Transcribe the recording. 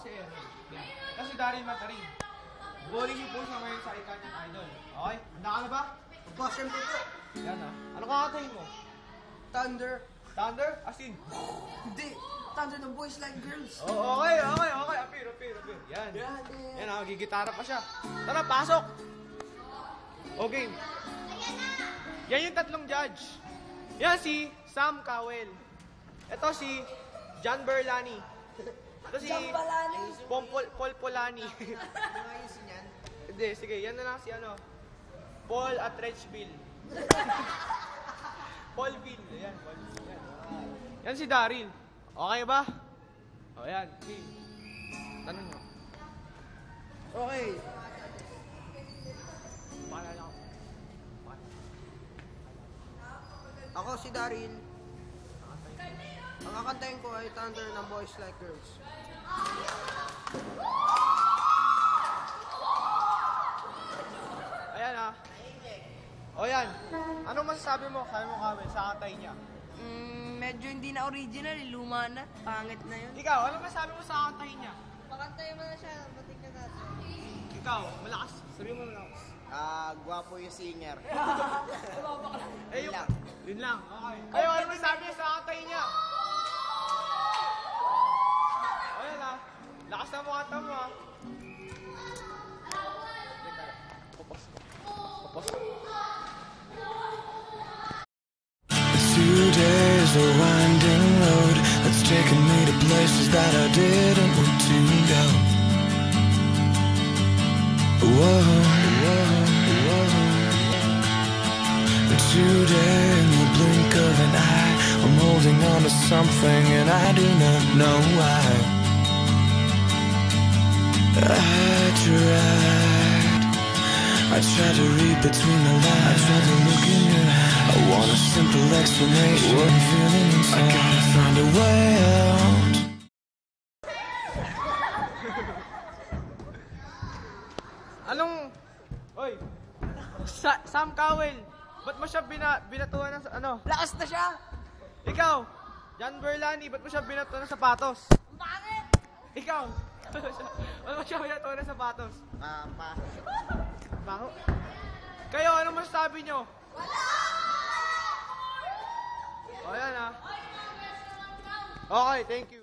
si Aaron. Yan. Kasi Daryl Matarin. Bowling niyo po siya ngayon sa Iconic Idol. Okay? Handa ka na ba? Ba, syempre po. Yan ha. Ano kakatayin mo? Thunder. Thunder? As in? Hindi. Thunder ng boys like girls. Oh, okay. Appear. Yan. Yan ha, gigitara pa siya. Tara, pasok! Okay. Yan yung tatlong judge. Yan si Sam Cowell. Ito si John Berlani. Ito si Paul Polani. Ayusin yan. Hindi, sige. Yan na lang si ano. Paul Atreichville. Paulville. Yan, Paulville. Yan si Daryl. Okay ba? O yan. Game. Tanong mo. Okay. Paalala ako. Ako si Daryl. Ang kakantayin ko ay Thunder ng Boys Like Girls. Ayan ha. O yan. Anong masasabi mo? Kaya mo kawin sa kantay niya? Medyo hindi na original, luma na. Pangit na yun. Ikaw, anong masasabi mo sa kantay niya? Pakantay mo na siya, batik na natin. Ikaw, malakas. Sabihin mo malakas. Gwapo yung singer. Eh, yun lang. Okay. Kayo, ano masasabi niya sa kantay niya? Ayan ha. Lakas na mo kanta mo ha. Popos. Today's a winding road that's taken me to places that I didn't want to go. Whoa. Today, in the blink of an eye, I'm holding on to something and I do not know why. I tried to read between the lines. I tried to look in your eyes. I want a simple explanation. What I'm feeling inside. I gotta find a way out. Anong... Oy! Sam Cowell! Ba't mo siya binatuan ng ano? Lakas na siya! Ikaw! John Berlani, ba't mo siya binatuan ng sapatos? Bakit? Ikaw! Ba't mo siya binatuan ng sapatos? Baho? Kayo, anong masasabi nyo? Wala! O yan ha. Okay, thank you.